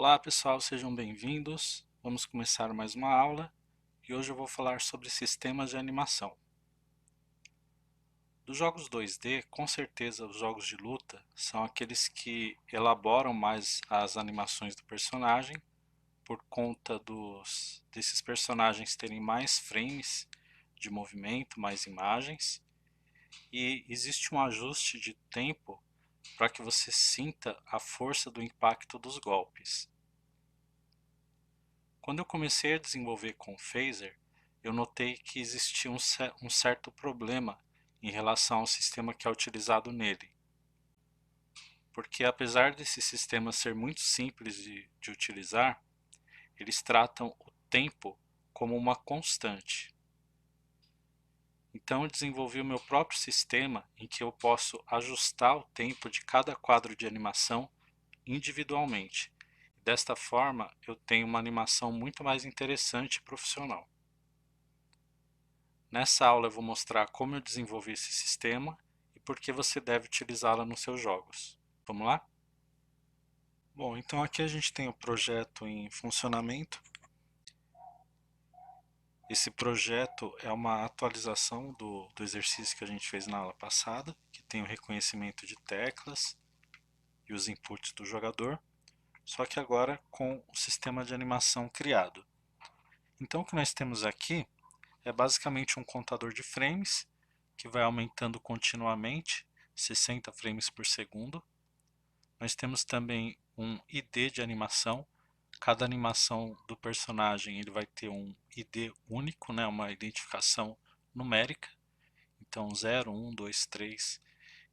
Olá pessoal, sejam bem-vindos. Vamos começar mais uma aula e hoje eu vou falar sobre sistemas de animação. Dos jogos 2D, com certeza os jogos de luta são aqueles que elaboram mais as animações do personagem por conta desses personagens terem mais frames de movimento, mais imagens, e existe um ajuste de tempo para que você sinta a força do impacto dos golpes. Quando eu comecei a desenvolver com o Phaser, eu notei que existia um certo problema em relação ao sistema que é utilizado nele. Porque apesar desse sistema ser muito simples de utilizar, eles tratam o tempo como uma constante. Então eu desenvolvi o meu próprio sistema em que eu posso ajustar o tempo de cada quadro de animação individualmente. Desta forma, eu tenho uma animação muito mais interessante e profissional. Nessa aula eu vou mostrar como eu desenvolvi esse sistema e por que você deve utilizá-la nos seus jogos. Vamos lá? Bom, então aqui a gente tem o projeto em funcionamento. Esse projeto é uma atualização do exercício que a gente fez na aula passada, que tem o reconhecimento de teclas e os inputs do jogador, só que agora com o sistema de animação criado. Então o que nós temos aqui é basicamente um contador de frames que vai aumentando continuamente, 60 frames por segundo. Nós temos também um ID de animação. Cada animação do personagem ele vai ter um ID único, né, uma identificação numérica. Então 0, 1, 2, 3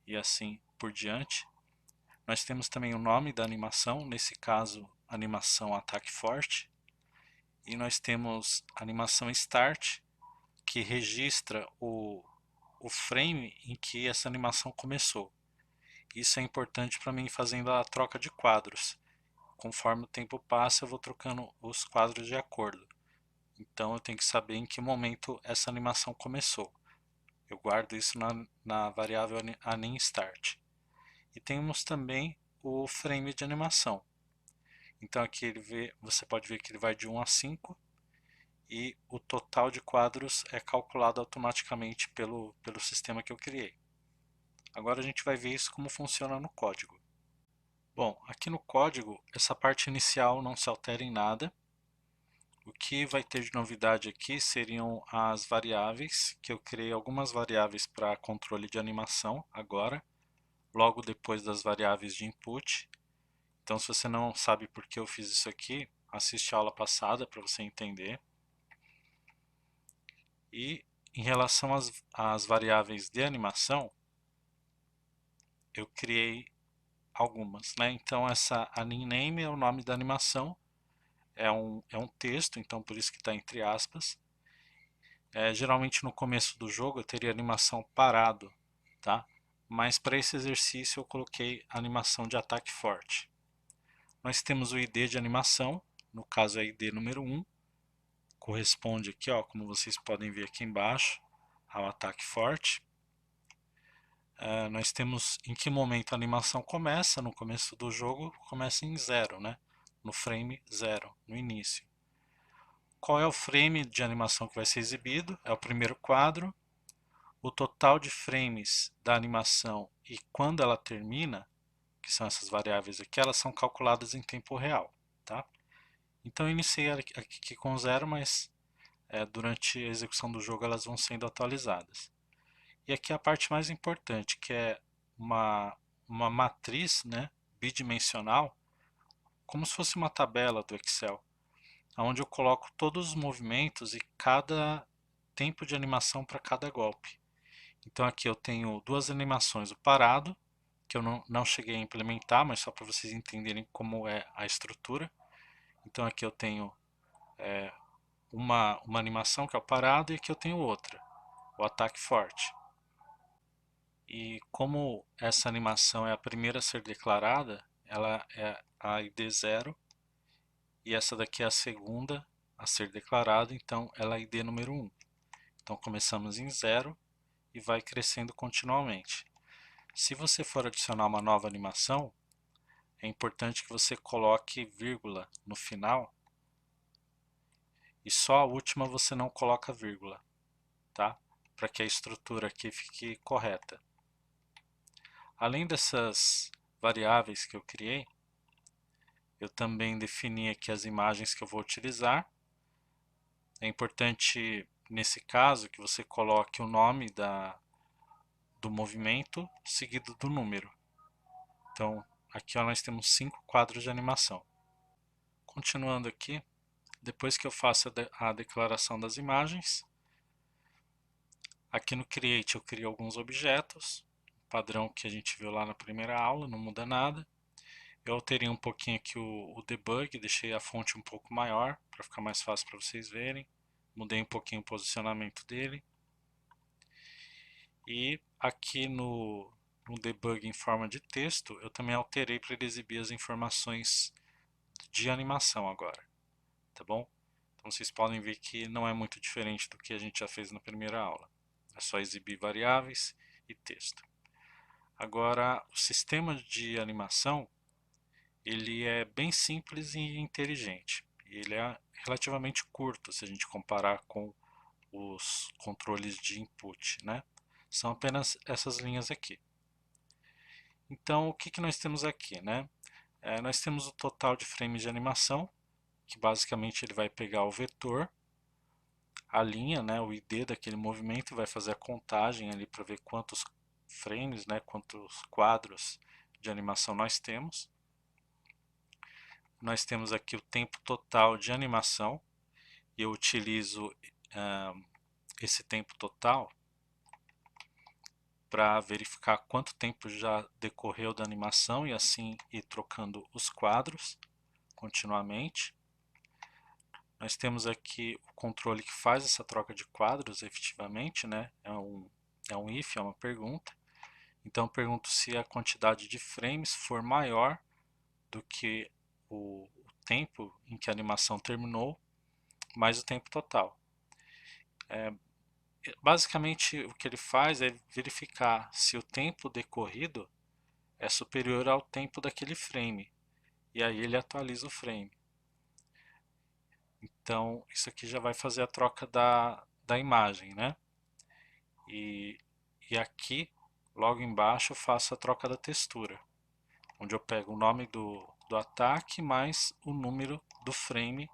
e assim por diante. Nós temos também o nome da animação, nesse caso animação ataque forte. E nós temos animação start, que registra o frame em que essa animação começou. Isso é importante para mim fazendo a troca de quadros. Conforme o tempo passa, eu vou trocando os quadros de acordo. Então eu tenho que saber em que momento essa animação começou. Eu guardo isso na variável AnimStart. E temos também o frame de animação. Então aqui você pode ver que ele vai de 1 a 5 e o total de quadros é calculado automaticamente pelo sistema que eu criei. Agora a gente vai ver isso como funciona no código. Bom, aqui no código, essa parte inicial não se altera em nada. O que vai ter de novidade aqui seriam as variáveis, que eu criei algumas variáveis para controle de animação agora, logo depois das variáveis de input. Então se você não sabe por que eu fiz isso aqui, assiste a aula passada para você entender. E em relação às variáveis de animação, eu criei algumas, né? Então essa AnimName é o nome da animação, é um texto, então por isso que está entre aspas. Geralmente no começo do jogo eu teria animação parado, tá? Mas para esse exercício eu coloquei animação de ataque forte. Nós temos o ID de animação, no caso é ID número 1, corresponde aqui, ó, como vocês podem ver aqui embaixo, ao ataque forte. Nós temos em que momento a animação começa. No começo do jogo começa em 0, né? No frame 0, no início. Qual é o frame de animação que vai ser exibido? É o primeiro quadro. O total de frames da animação e quando ela termina, que são essas variáveis aqui, elas são calculadas em tempo real, tá? Então eu iniciei aqui com 0, mas durante a execução do jogo elas vão sendo atualizadas. E aqui a parte mais importante, que é uma matriz, né, bidimensional, como se fosse uma tabela do Excel, onde eu coloco todos os movimentos e cada tempo de animação para cada golpe. Então aqui eu tenho duas animações, o parado, que eu não cheguei a implementar, mas só para vocês entenderem como é a estrutura. Então aqui eu tenho uma animação que é o parado e aqui eu tenho outra, o ataque forte. E como essa animação é a primeira a ser declarada, ela é a ID 0 e essa daqui é a segunda a ser declarada, então ela é a ID número 1. Então começamos em 0 e vai crescendo continuamente. Se você for adicionar uma nova animação, é importante que você coloque vírgula no final e só a última você não coloca vírgula, tá? Para que a estrutura aqui fique correta. Além dessas variáveis que eu criei, eu também defini aqui as imagens que eu vou utilizar. É importante, nesse caso, que você coloque o nome do movimento seguido do número. Então, aqui ó, nós temos 5 quadros de animação. Continuando aqui, depois que eu faço a declaração das imagens, aqui no Create eu crio alguns objetos, padrão que a gente viu lá na primeira aula, não muda nada. Eu alterei um pouquinho aqui o debug, deixei a fonte um pouco maior para ficar mais fácil para vocês verem. Mudei um pouquinho o posicionamento dele. E aqui no debug em forma de texto, eu também alterei para ele exibir as informações de animação agora, tá bom? Então vocês podem ver que não é muito diferente do que a gente já fez na primeira aula. É só exibir variáveis e texto. Agora, o sistema de animação, ele é bem simples e inteligente. Ele é relativamente curto se a gente comparar com os controles de input, né? São apenas essas linhas aqui. Então, o que nós temos aqui, né? Nós temos o total de frames de animação, que basicamente ele vai pegar o vetor, a linha, né, o ID daquele movimento, e vai fazer a contagem ali para ver quantos frames, né, quantos quadros de animação nós temos. Nós temos aqui o tempo total de animação, e eu utilizo esse tempo total para verificar quanto tempo já decorreu da animação e assim ir trocando os quadros continuamente. Nós temos aqui o controle que faz essa troca de quadros efetivamente, né? É um if, é uma pergunta. Então eu pergunto se a quantidade de frames for maior do que o tempo em que a animação terminou, mais o tempo total. Basicamente o que ele faz é verificar se o tempo decorrido é superior ao tempo daquele frame. E aí ele atualiza o frame. Então isso aqui já vai fazer a troca da imagem, né? E aqui, logo embaixo, eu faço a troca da textura, onde eu pego o nome do ataque mais o número do frame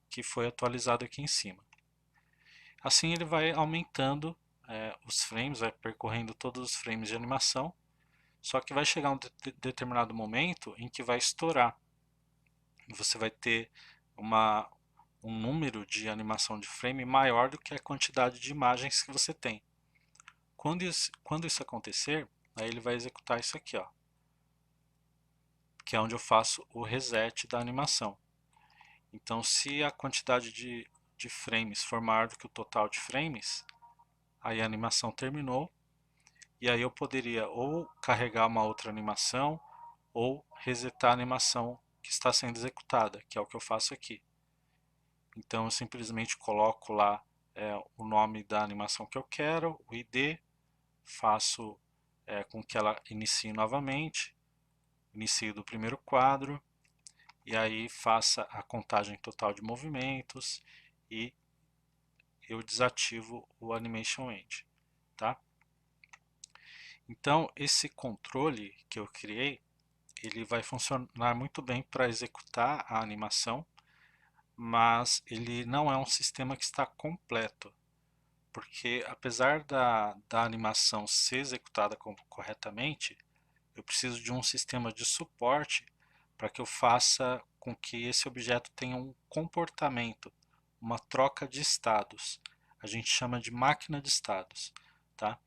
que foi atualizado aqui em cima. Assim ele vai aumentando os frames, vai percorrendo todos os frames de animação, só que vai chegar um determinado momento em que vai estourar. Você vai ter um número de animação de frame maior do que a quantidade de imagens que você tem. Quando isso acontecer, aí ele vai executar isso aqui, ó, que é onde eu faço o reset da animação. Então, se a quantidade de frames for maior do que o total de frames, aí a animação terminou, e aí eu poderia ou carregar uma outra animação, ou resetar a animação que está sendo executada, que é o que eu faço aqui. Então eu simplesmente coloco lá o nome da animação que eu quero, o ID, faço com que ela inicie novamente, inicie do primeiro quadro, e aí faça a contagem total de movimentos e eu desativo o Animation End, tá? Então esse controle que eu criei, ele vai funcionar muito bem para executar a animação, mas ele não é um sistema que está completo, porque apesar da animação ser executada corretamente, eu preciso de um sistema de suporte para que eu faça com que esse objeto tenha um comportamento, uma troca de estados. A gente chama de máquina de estados, tá?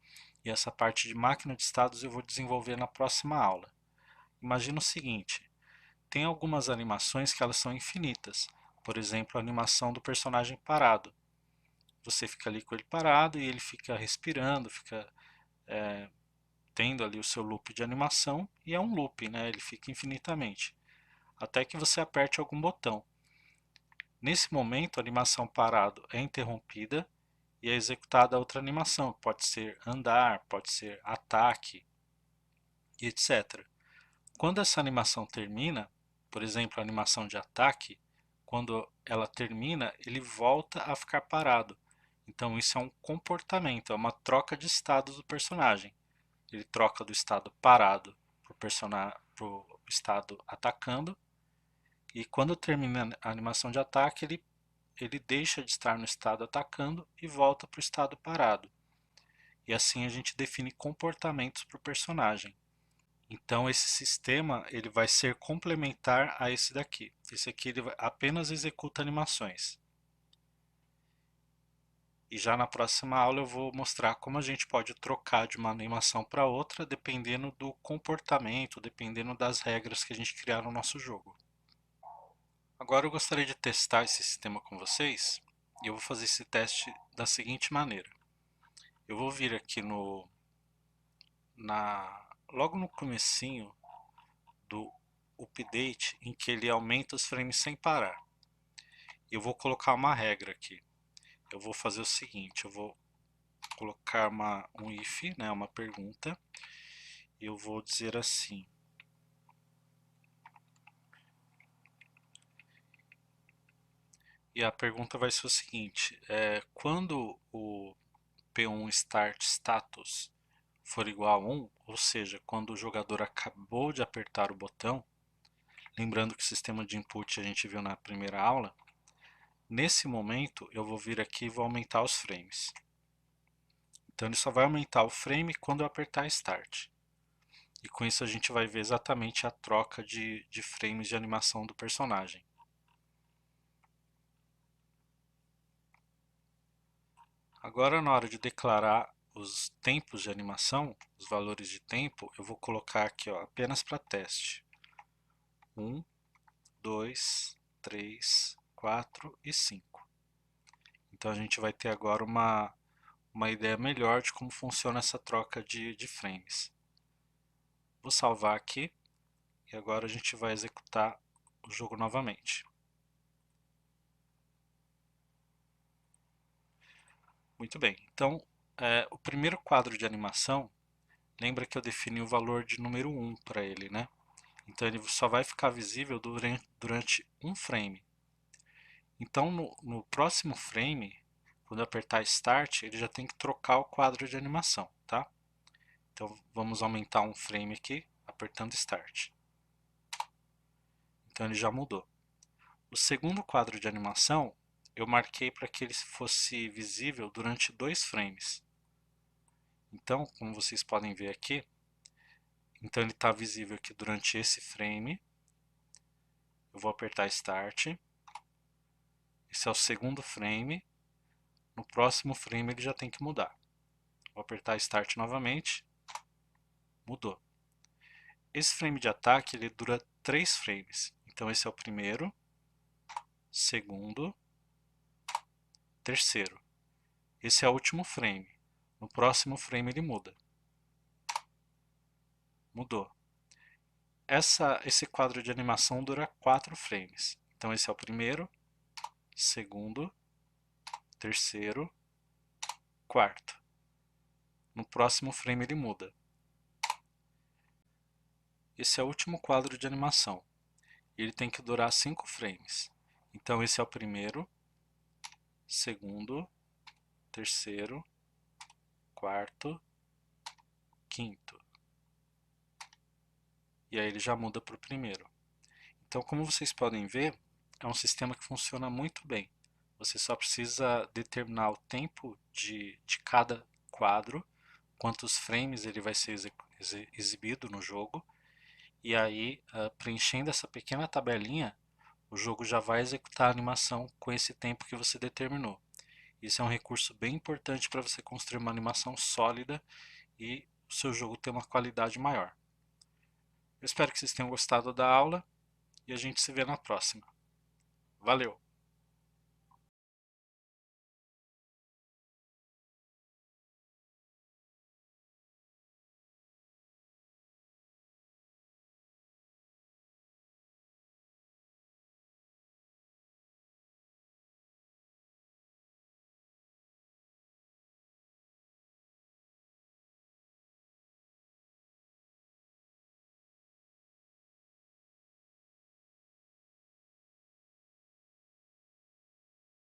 E essa parte de máquina de estados eu vou desenvolver na próxima aula. Imagina o seguinte, tem algumas animações que elas são infinitas. Por exemplo, a animação do personagem parado. Você fica ali com ele parado e ele fica respirando, fica tendo ali o seu loop de animação, e é um loop, né? Ele fica infinitamente, até que você aperte algum botão. Nesse momento, a animação parado é interrompida e é executada outra animação, pode ser andar, pode ser ataque, e etc. Quando essa animação termina, por exemplo, a animação de ataque, quando ela termina, ele volta a ficar parado. Então isso é um comportamento, é uma troca de estado do personagem. Ele troca do estado parado para o estado atacando, e quando termina a animação de ataque, ele deixa de estar no estado atacando e volta para o estado parado. E assim a gente define comportamentos para o personagem. Então esse sistema ele vai ser complementar a esse daqui. Esse aqui ele apenas executa animações. E já na próxima aula eu vou mostrar como a gente pode trocar de uma animação para outra dependendo do comportamento, dependendo das regras que a gente criar no nosso jogo. Agora eu gostaria de testar esse sistema com vocês e eu vou fazer esse teste da seguinte maneira. Eu vou vir aqui logo no comecinho do update em que ele aumenta os frames sem parar. Eu vou colocar uma regra aqui. Eu vou fazer o seguinte, eu vou colocar um if, né, uma pergunta, e eu vou dizer assim: e a pergunta vai ser o seguinte, quando o P1 start status for igual a 1, ou seja, quando o jogador acabou de apertar o botão, lembrando que o sistema de input a gente viu na primeira aula, nesse momento eu vou vir aqui e vou aumentar os frames. Então ele só vai aumentar o frame quando eu apertar Start. E com isso a gente vai ver exatamente a troca de frames de animação do personagem. Agora na hora de declarar os tempos de animação, os valores de tempo, eu vou colocar aqui apenas para teste. 1, 2, 3, 4 e 5. Então a gente vai ter agora uma ideia melhor de como funciona essa troca de frames. Vou salvar aqui e agora a gente vai executar o jogo novamente. Muito bem, então o primeiro quadro de animação, lembra que eu defini o valor de número 1 para ele, né? Então ele só vai ficar visível durante um frame. Então no próximo frame, quando eu apertar Start, ele já tem que trocar o quadro de animação, tá? Então vamos aumentar um frame aqui, apertando Start. Então ele já mudou. O segundo quadro de animação, eu marquei para que ele fosse visível durante 2 frames. Então, como vocês podem ver aqui, então ele está visível aqui durante esse frame. Eu vou apertar Start. Esse é o segundo frame. No próximo frame ele já tem que mudar. Vou apertar Start novamente. Mudou. Esse frame de ataque ele dura 3 frames. Então esse é o primeiro, segundo, terceiro. Esse é o último frame. No próximo frame ele muda. Mudou. Esse quadro de animação dura 4 frames. Então esse é o primeiro, segundo, terceiro, quarto. No próximo frame ele muda. Esse é o último quadro de animação. Ele tem que durar 5 frames. Então esse é o primeiro, segundo, terceiro, quarto, quinto. E aí ele já muda para o primeiro. Então, como vocês podem ver, é um sistema que funciona muito bem. Você só precisa determinar o tempo de cada quadro, quantos frames ele vai ser exibido no jogo, e aí, preenchendo essa pequena tabelinha, o jogo já vai executar a animação com esse tempo que você determinou. Isso é um recurso bem importante para você construir uma animação sólida e o seu jogo ter uma qualidade maior. Eu espero que vocês tenham gostado da aula e a gente se vê na próxima. Valeu!